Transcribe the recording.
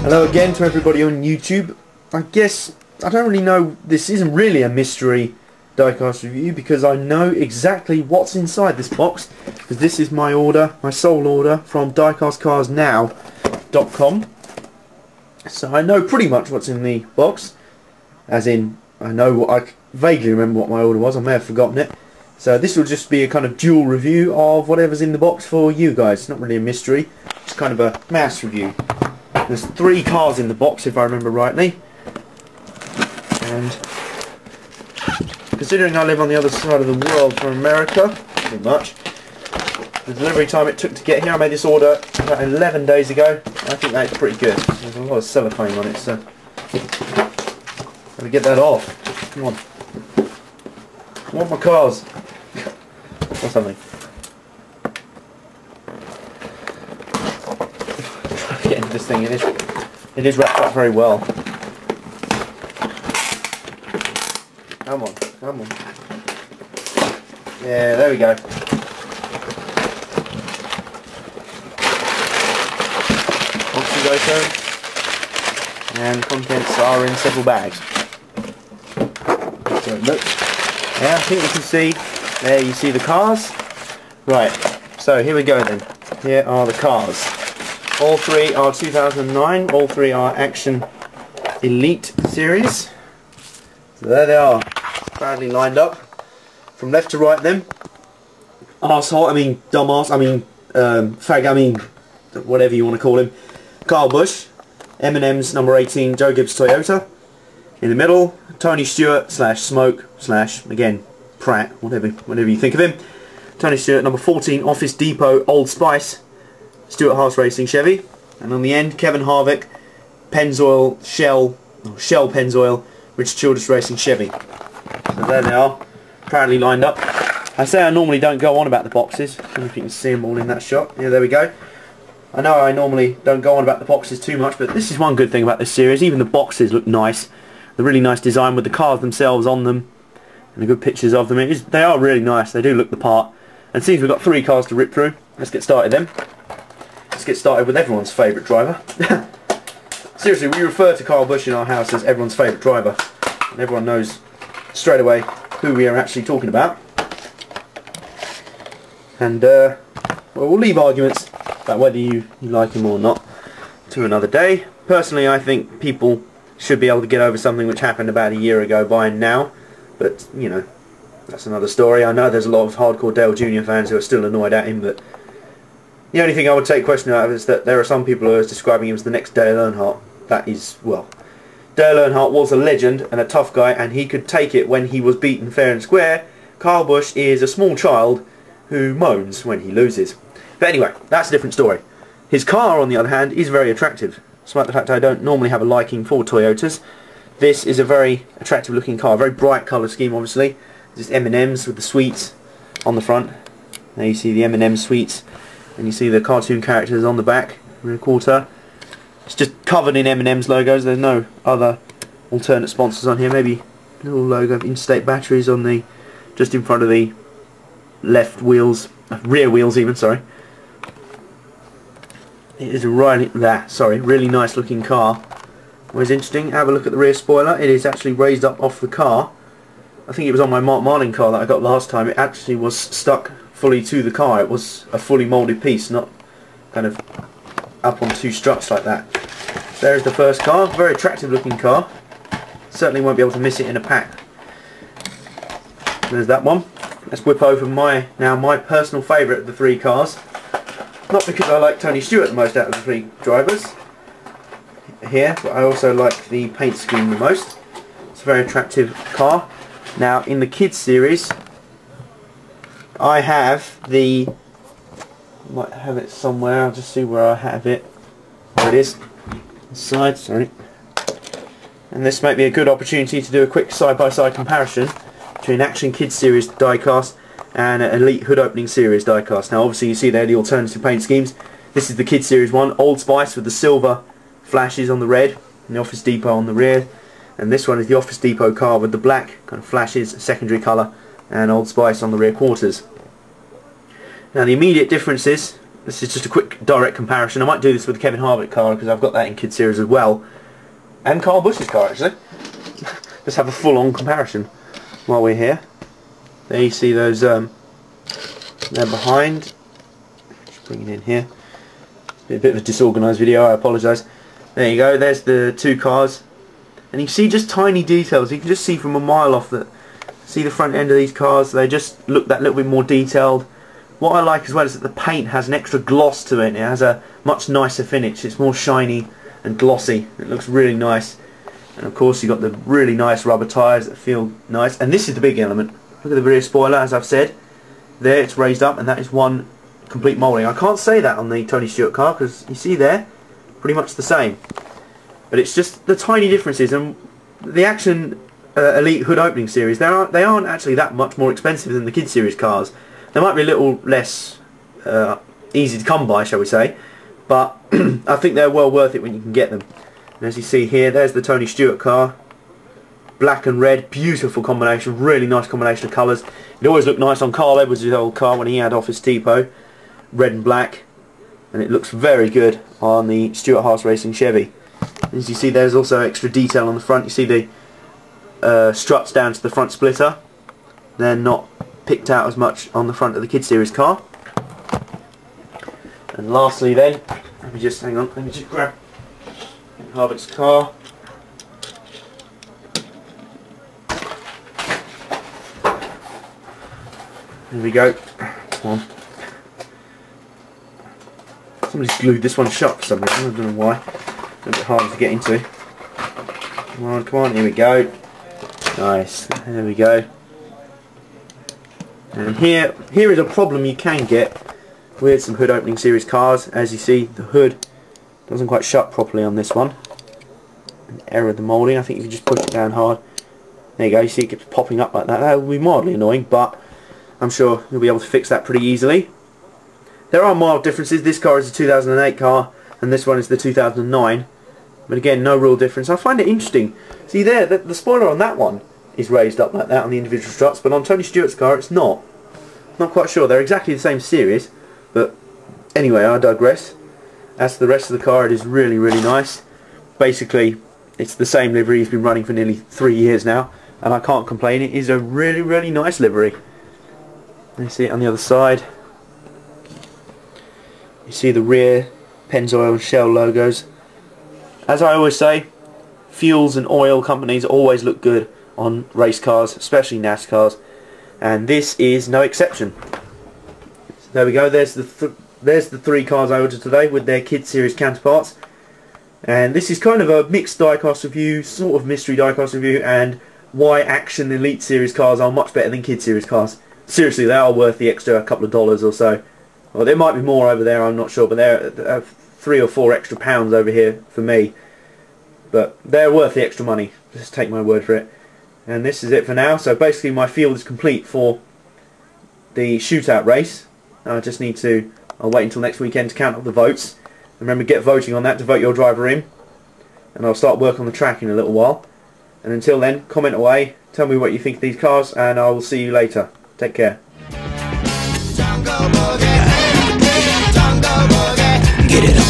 Hello again to everybody on YouTube. I guess I don't really know, this isn't really a mystery diecast review because I know exactly what's inside this box, because this is my order, my sole order from diecastcarsnow.com. So I know pretty much what's in the box, as in I know what, I vaguely remember what my order was, I may have forgotten it. So this will just be a kind of dual review of whatever's in the box for you guys. It's not really a mystery, it's kind of a mass review. There's 3 cars in the box if I remember rightly, and considering I live on the other side of the world from America, pretty much, the delivery time it took to get here, I made this order about 11 days ago. I think that's pretty good. There's a lot of cellophane on it, so gotta get that off. Come on. I want my cars. Or something. Get into this thing. It is wrapped up very well. Come on, come on. Yeah, there we go. Boxes open, and contents are in several bags. So it looks. Yeah, I think you can see. There you see the cars. Right. So here we go then. Here are the cars. All 3 are 2009. All 3 are Action Elite series. So there they are, badly lined up from left to right. Them arsehole, I mean dumbass, I mean fag, I mean whatever you want to call him. Kyle Busch, M&M's number 18, Joe Gibbs Toyota. In the middle, Tony Stewart / Smoke / again Pratt, whatever you think of him. Tony Stewart, number 14, Office Depot Old Spice, Stewart Haas Racing Chevy. And on the end, Kevin Harvick, Pennzoil Shell Pennzoil, Richard Childress Racing Chevy. So there they are, proudly lined up. I say I normally don't go on about the boxes. I don't know if you can see them all in that shot. Yeah, there we go. I know I normally don't go on about the boxes too much, but this is one good thing about this series. Even the boxes look nice. The really nice design with the cars themselves on them, and the good pictures of them. They are really nice. They do look the part. And since we've got 3 cars to rip through, let's get started then. Let's get started with everyone's favourite driver. Seriously, we refer to Kyle Busch in our house as everyone's favourite driver, and everyone knows straight away who we are actually talking about. And well, we'll leave arguments about whether you like him or not to another day. Personally, I think people should be able to get over something which happened about a year ago by now, but you know, that's another story. I know there's a lot of hardcore Dale Jr fans who are still annoyed at him, but the only thing I would take question out of is that there are some people who are describing him as the next Dale Earnhardt. That is, well, Dale Earnhardt was a legend and a tough guy, and he could take it when he was beaten fair and square. Kyle Busch is a small child who moans when he loses. But anyway, that's a different story. His car, on the other hand, is very attractive. Despite the fact I don't normally have a liking for Toyotas, this is a very attractive looking car. Very bright colour scheme, obviously. Just M&M's with the sweets on the front. There you see the M&M sweets, and you see the cartoon characters on the back, rear quarter. It's just covered in M&M's logos. There's no other alternate sponsors on here. Maybe a little logo of Interstate Batteries on the, just in front of the left wheels, rear wheels even, sorry. It is a really nice looking car. Always interesting, have a look at the rear spoiler. It is actually raised up off the car. I think it was on my Mark Marlin car that I got last time. It actually was stuck fully to the car. It was a fully moulded piece, not kind of up on 2 struts like that. There's the first car, very attractive looking car. Certainly won't be able to miss it in a pack. There's that one. Let's whip over my personal favourite of the 3 cars. Not because I like Tony Stewart the most out of the 3 drivers here, but I also like the paint scheme the most. It's a very attractive car. Now in the kids series, I have the, might have it somewhere, I'll just see where I have it. There it is. Side, sorry. And this might be a good opportunity to do a quick side-by-side comparison between Action Kids Series diecast and Elite Hood Opening Series diecast. Now obviously you see there the alternative paint schemes. This is the Kids Series one, Old Spice with the silver flashes on the red, and the Office Depot on the rear. And this one is the Office Depot car with the black kind of flashes, secondary colour, and Old Spice on the rear quarters. Now the immediate differences this is just a quick direct comparison. I might do this with the Kevin Harvick car because I've got that in Kid Series as well, and Kyle Busch's car actually. Just have a full-on comparison while we're here. There you see those. They're behind. Just bring it in here. A bit of a disorganised video. I apologise. There you go. There's the two cars, and you see just tiny details. You can just see from a mile off that. See the front end of these cars. They just look that little bit more detailed. What I like as well is that the paint has an extra gloss to it. It has a much nicer finish. It's more shiny and glossy. It looks really nice. And of course you've got the really nice rubber tyres that feel nice. And this is the big element. Look at the rear spoiler, as I've said. There it's raised up, and that is one complete moulding. I can't say that on the Tony Stewart car because you see there, pretty much the same. But it's just the tiny differences. And the Action Elite Hood Opening Series, they aren't actually that much more expensive than the Kid Series cars. They might be a little less easy to come by, shall we say, but I think they're well worth it when you can get them. And as you see here, there's the Tony Stewart car. Black and red, beautiful combination, really nice combination of colours. It always looked nice on Carl Edwards' old car when he had off his Tipo, red and black, and it looks very good on the Stewart Haas Racing Chevy. As you see, there's also extra detail on the front. You see the struts down to the front splitter. They're not picked out as much on the front of the Kid Series car. And lastly then, let me just grab Harvick's car. There we go. Come on. Somebody's glued this one shut for some reason, I don't know why. A bit harder to get into. Come on, here we go. Nice, there we go. And here is a problem you can get with some Hood Opening Series cars. As you see, the hood doesn't quite shut properly on this one. An error of the moulding. I think if you just push it down hard. There you go, you see it keeps popping up like that. That will be mildly annoying, but I'm sure you'll be able to fix that pretty easily. There are mild differences. This car is a 2008 car and this one is the 2009. But again, no real difference. I find it interesting. See there, the spoiler on that one is raised up like that on the individual struts, but on Tony Stewart's car it's not. Not quite sure. They're exactly the same series, but anyway, I digress. As to the rest of the car, it is really, really nice. Basically, it's the same livery he's been running for nearly 3 years now, and I can't complain. It is a really, really nice livery. You see it on the other side. You see the rear Pennzoil and Shell logos. As I always say, fuels and oil companies always look good on race cars, especially NASCARs, and this is no exception. So there we go. There's the three cars I ordered today with their Kid Series counterparts, and this is kind of a mixed diecast review, sort of mystery diecast review, and why Action Elite Series cars are much better than Kid Series cars. Seriously, they are worth the extra couple of dollars or so. Well, there might be more over there, I'm not sure, but they're £3 or £4 extra over here for me. But they're worth the extra money, just take my word for it. And this is it for now. So basically my field is complete for the shootout race. I just need to, I'll wait until next weekend to count up the votes. Remember, get voting on that to vote your driver in. And I'll start work on the track in a little while. And until then, comment away, tell me what you think of these cars, and I will see you later. Take care. Get it on.